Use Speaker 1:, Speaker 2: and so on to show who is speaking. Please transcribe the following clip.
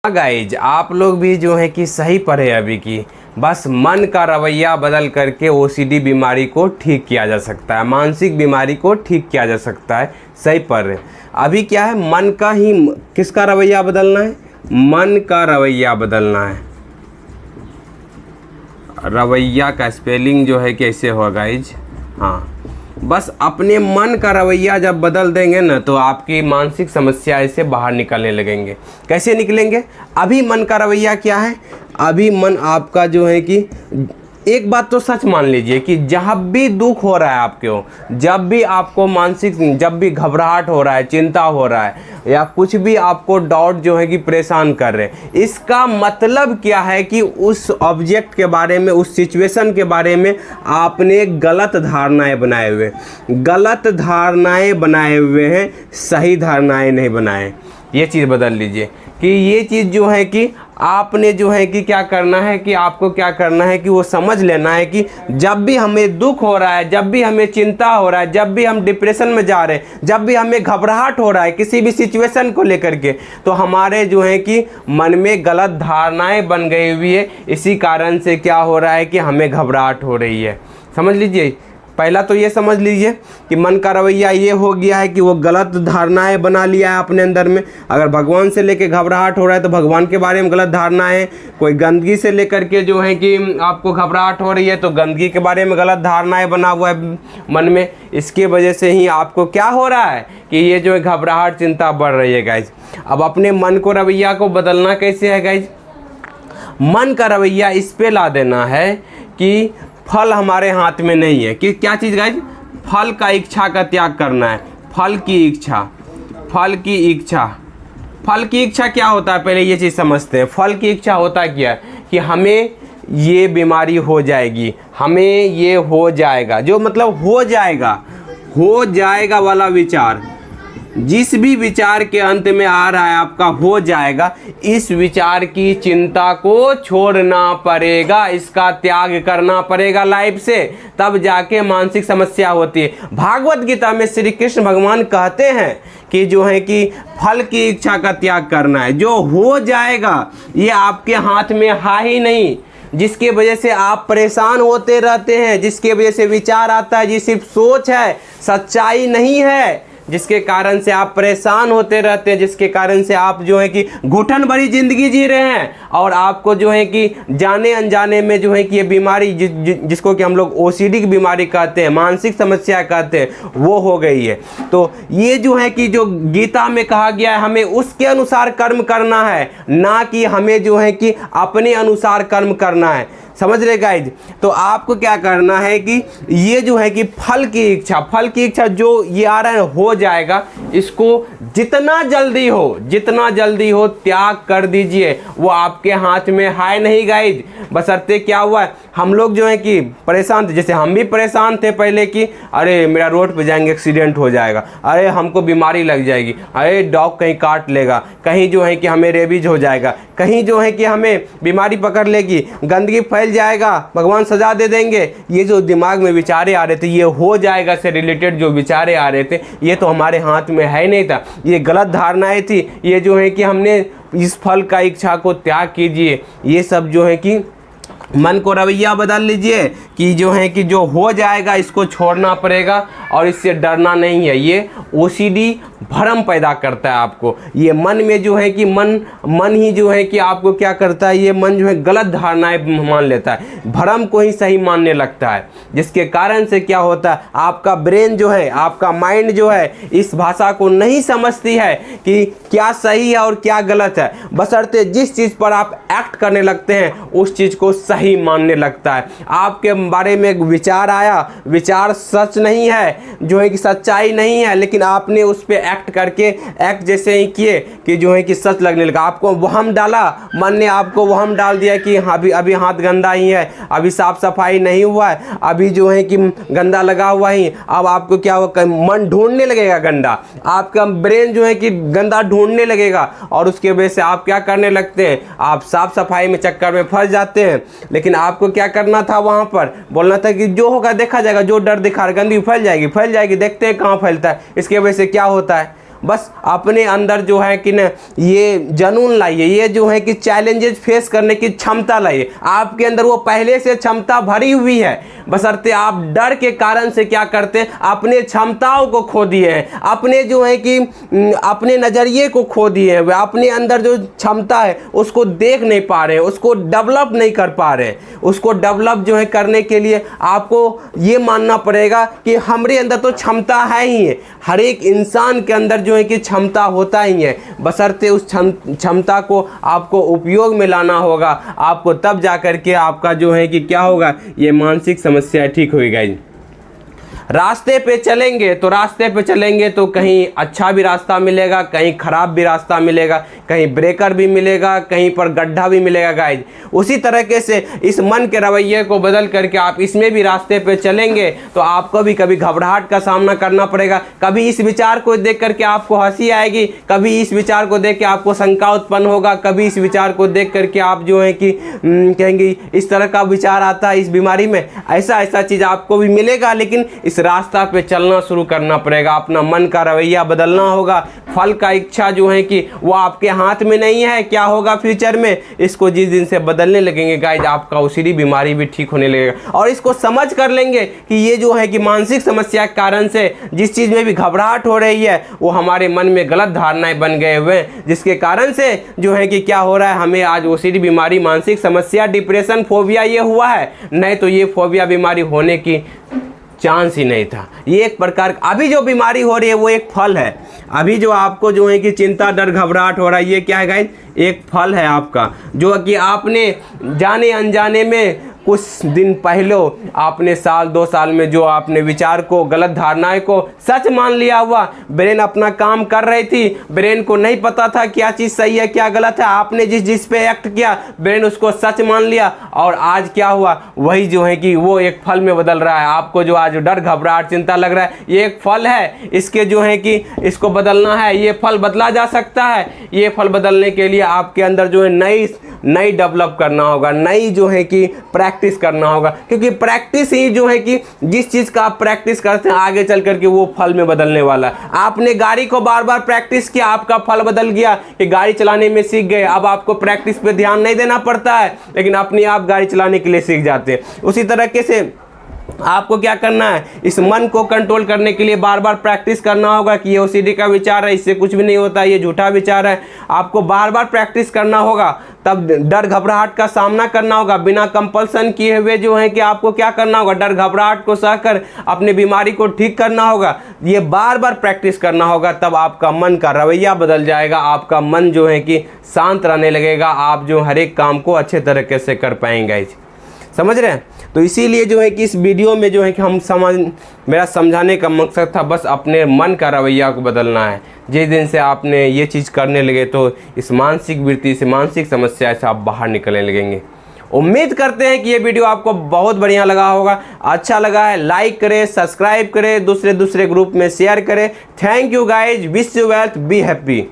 Speaker 1: Guys आप लोग भी जो है कि सही पढ़े अभी की, बस मन का रवैया बदल करके ओसीडी बीमारी को ठीक किया जा सकता है, मानसिक बीमारी को ठीक किया जा सकता है। सही पढ़ रहे। अभी क्या है, मन का ही किसका रवैया बदलना है, मन का रवैया बदलना है। रवैया का स्पेलिंग जो है कैसे होगा गाइज, हाँ, बस अपने मन का रवैया जब बदल देंगे ना तो आपकी मानसिक समस्या से बाहर निकलने लगेंगे। कैसे निकलेंगे? अभी मन का रवैया क्या है, अभी मन आपका जो है कि एक बात तो सच मान लीजिए कि जब भी दुख हो रहा है आपको, जब भी आपको मानसिक, जब भी घबराहट हो रहा है, चिंता हो रहा है या कुछ भी आपको डाउट जो है कि परेशान कर रहे हैं, इसका मतलब क्या है कि उस ऑब्जेक्ट के बारे में, उस सिचुएशन के बारे में आपने गलत धारणाएं बनाए हुए, गलत धारणाएं बनाए हुए हैं, सही धारणाएं नहीं बनाए। ये चीज़ बदल लीजिए कि ये चीज़ जो है कि आपने जो है कि क्या करना है, कि आपको क्या करना है कि वो समझ लेना है कि जब भी हमें दुख हो रहा है, जब भी हमें चिंता हो रहा है, जब भी हम डिप्रेशन में जा रहे हैं, जब भी हमें घबराहट हो रहा है किसी भी सिचुएशन को लेकर के, तो हमारे जो है कि मन में गलत धारणाएं बन गई हुई है। इसी कारण से क्या हो रहा है कि हमें घबराहट हो रही है। समझ लीजिए, पहला तो ये समझ लीजिए कि मन का रवैया ये हो गया है कि वो गलत धारणाएं बना लिया है अपने अंदर में। अगर भगवान से लेके घबराहट हो रहा है तो भगवान के बारे में गलत धारणाएं है। कोई गंदगी से लेकर के जो है कि आपको घबराहट हो रही है तो गंदगी के बारे में गलत धारणाएं बना हुआ है मन में। इसके वजह से ही आपको क्या हो रहा है कि ये जो है घबराहट, चिंता बढ़ रही है गाइज। अब अपने मन को, रवैया को बदलना कैसे है गाइज? मन का रवैया इस पे ला देना है कि फल हमारे हाथ में नहीं है। कि क्या चीज़ गाइज? फल का इच्छा का त्याग करना है। फल की इच्छा, फल की इच्छा, फल की इच्छा क्या होता है, पहले ये चीज़ समझते हैं। फल की इच्छा होता क्या है कि हमें ये बीमारी हो जाएगी, हमें ये हो जाएगा, जो मतलब हो जाएगा वाला विचार, जिस भी विचार के अंत में आ रहा है आपका हो जाएगा, इस विचार की चिंता को छोड़ना पड़ेगा, इसका त्याग करना पड़ेगा लाइफ से, तब जाके मानसिक समस्या होती है। भागवत गीता में श्री कृष्ण भगवान कहते हैं कि जो है कि फल की इच्छा का त्याग करना है। जो हो जाएगा ये आपके हाथ में है ही नहीं, जिसके वजह से आप परेशान होते रहते हैं, जिसके वजह से विचार आता है, जी सिर्फ सोच है, सच्चाई नहीं है, जिसके कारण से आप परेशान होते रहते हैं, जिसके कारण से आप जो है कि घुटन भरी जिंदगी जी रहे हैं और आपको जो है कि जाने अनजाने में जो है कि ये बीमारी जिसको कि हम लोग ओसीडी की बीमारी कहते हैं, मानसिक समस्या कहते हैं, वो हो गई है। तो ये जो है कि जो गीता में कहा गया है हमें उसके अनुसार कर्म करना है, ना कि हमें जो है कि अपने अनुसार कर्म करना है। समझ रहे गाइज? तो आपको क्या करना है कि ये जो है कि फल की इच्छा जो ये आ रहा है हो जाएगा, इसको जितना जल्दी हो त्याग कर दीजिए। वो आपके हाथ में है नहीं गाइज। बशर्ते क्या हुआ है, हम लोग जो है कि परेशान थे, जैसे हम भी परेशान थे पहले कि अरे मेरा रोड पे जाएंगे एक्सीडेंट हो जाएगा, अरे हमको बीमारी लग जाएगी, अरे डॉग कहीं काट लेगा, कहीं जो है कि हमें रेबीज हो जाएगा, कहीं जो है कि हमें बीमारी पकड़ लेगी, गंदगी फैल जाएगा, भगवान सजा दे देंगे। ये जो दिमाग में विचारे आ रहे थे, ये हो जाएगा से रिलेटेड जो विचारे आ रहे थे, ये तो हमारे हाथ में है नहीं था, ये गलत धारणाएं थी। ये जो है कि हमने इस फल का इच्छा को त्याग कीजिए। ये सब जो है कि मन को रवैया बदल लीजिए कि जो है कि जो हो जाएगा इसको छोड़ना पड़ेगा और इससे डरना नहीं है। ये ओसीडी भ्रम पैदा करता है आपको। ये मन में जो है कि मन ही जो है कि आपको क्या करता है, ये मन जो है गलत धारणाएं मान लेता है, भ्रम को ही सही मानने लगता है, जिसके कारण से क्या होता है, आपका ब्रेन जो है, आपका माइंड जो है इस भाषा को नहीं समझती है कि क्या सही है और क्या गलत है। बशर्ते जिस चीज़ पर आप एक्ट करने लगते हैं उस चीज़ को सही मानने लगता है। आपके बारे में एक विचार आया, विचार सच नहीं है, जो है कि सच्चाई नहीं है, लेकिन आपने उस पर एक्ट करके एक्ट जैसे ही किए कि जो है कि सच लगने लगा। आपको वहम डाला, मन ने आपको वहम डाल दिया कि अभी हाथ गंदा ही है, अभी साफ सफाई नहीं हुआ है, अभी जो है कि गंदा लगा हुआ ही। अब आपको क्या होगा, मन ढूंढने लगेगा गंदा, आपका ब्रेन जो है कि गंदा ढूंढने लगेगा और उसके वजह से आप क्या करने लगते हैं, आप साफ सफाई में चक्कर में फंस जाते हैं। लेकिन आपको क्या करना था, वहाँ पर बोलना था कि जो होगा देखा जाएगा, जो डर दिखा रहा, गंदगी फैल जाएगी, देखते हैं कहाँ फैलता है। इसके वजह से क्या होता है, बस अपने अंदर जो है कि ना ये जुनून लाइए, ये जो है कि चैलेंजेस फेस करने की क्षमता लाइए। आपके अंदर वो पहले से क्षमता भरी हुई है, बशर्ते आप डर के कारण से क्या करते हैं, अपने क्षमताओं को खो दिए हैं, अपने जो है कि अपने नज़रिए को खो दिए हैं, अपने अंदर जो क्षमता है उसको देख नहीं पा रहे हैं, उसको डेवलप नहीं कर पा रहे हैं। उसको डेवलप जो है करने के लिए आपको ये मानना पड़ेगा कि हमारे अंदर तो क्षमता है ही है। हर एक इंसान के अंदर जो है कि क्षमता होता ही है, बशर्ते उस क्षमता को आपको उपयोग में लाना होगा। आपको तब जा कर के आपका जो है कि क्या होगा, ये मानसिक समस्या ठीक होगी। रास्ते पे चलेंगे तो कहीं अच्छा भी रास्ता मिलेगा, कहीं ख़राब भी रास्ता मिलेगा, कहीं ब्रेकर भी मिलेगा, कहीं पर गड्ढा भी मिलेगा गाइज। उसी तरीके से इस मन के रवैये को बदल करके आप इसमें भी रास्ते पे चलेंगे तो आपको भी कभी घबराहट का सामना करना पड़ेगा। कभी इस विचार को देख करके आपको हंसी आएगी, कभी इस विचार को देख के आपको शंका उत्पन्न होगा, कभी इस विचार को देख करके आप जो है कि कहेंगे इस तरह का विचार आता है इस बीमारी में, ऐसा चीज़ आपको भी मिलेगा। लेकिन इस रास्ता पे चलना शुरू करना पड़ेगा, अपना मन का रवैया बदलना होगा। फल का इच्छा जो है कि वो आपके हाथ में नहीं है, क्या होगा फ्यूचर में, इसको जिस दिन से बदलने लगेंगे गाइज, आपका उसी बीमारी भी ठीक होने लगेगा। और इसको समझ कर लेंगे कि ये जो है कि मानसिक समस्या के कारण से जिस चीज़ में भी घबराहट हो रही है वो हमारे मन में गलत धारणाएं बन गए हुए हैं, जिसके कारण से जो है कि क्या हो रहा है, हमें आज ओसीडी बीमारी, मानसिक समस्या, डिप्रेशन, फोबिया ये हुआ है। नहीं तो ये फोबिया बीमारी होने की चांस ही नहीं था। ये एक प्रकार, अभी जो बीमारी हो रही है वो एक फल है। अभी जो आपको जो है कि चिंता, डर, घबराहट हो रहा है, ये क्या है गाइस, एक फल है आपका, जो कि आपने जाने अनजाने में कुछ दिन पहले आपने साल 2 साल में जो आपने विचार को, गलत धारणाएं को सच मान लिया हुआ। ब्रेन अपना काम कर रही थी, ब्रेन को नहीं पता था क्या चीज़ सही है क्या गलत है, आपने जिस पे एक्ट किया ब्रेन उसको सच मान लिया, और आज क्या हुआ, वही जो है कि वो एक फल में बदल रहा है। आपको जो आज डर, घबराहट, चिंता लग रहा है, ये एक फल है, इसके जो है कि इसको बदलना है, ये फल बदला जा सकता है। ये फल बदलने के लिए आपके अंदर जो है नई डेवलप करना होगा, नई जो है कि प्रैक्टिस करना होगा, क्योंकि प्रैक्टिस ही जो है कि जिस चीज़ का आप प्रैक्टिस करते हैं आगे चल करके वो फल में बदलने वाला है। आपने गाड़ी को बार बार प्रैक्टिस किया, आपका फल बदल गया कि गाड़ी चलाने में सीख गए। अब आपको प्रैक्टिस पे ध्यान नहीं देना पड़ता है, लेकिन अपने आप गाड़ी चलाने के लिए सीख जाते हैं। उसी तरीके से आपको क्या करना है, इस मन को कंट्रोल करने के लिए बार बार प्रैक्टिस करना होगा कि ये ओसीडी का विचार है, इससे कुछ भी नहीं होता, ये झूठा विचार है। आपको बार बार प्रैक्टिस करना होगा, तब डर घबराहट का सामना करना होगा बिना कंपल्सन किए हुए। जो है कि आपको क्या करना होगा, डर घबराहट को सहकर अपने बीमारी को ठीक करना होगा। ये बार बार प्रैक्टिस करना होगा, तब आपका मन का रवैया बदल जाएगा, आपका मन जो है कि शांत रहने लगेगा, आप जो हर एक काम को अच्छे तरीके से कर पाएंगे। समझ रहे हैं? तो इसीलिए जो है कि इस वीडियो में जो है कि मेरा समझाने का मकसद था बस अपने मन का रवैया को बदलना है। जिस दिन से आपने ये चीज़ करने लगे तो इस मानसिक वृत्ति से, मानसिक समस्या से आप बाहर निकलने लगेंगे। उम्मीद करते हैं कि ये वीडियो आपको बहुत बढ़िया लगा होगा। अच्छा लगा है लाइक करें, सब्सक्राइब करें, दूसरे ग्रुप में शेयर करें। Thank you guys, wish you wealth, be happy.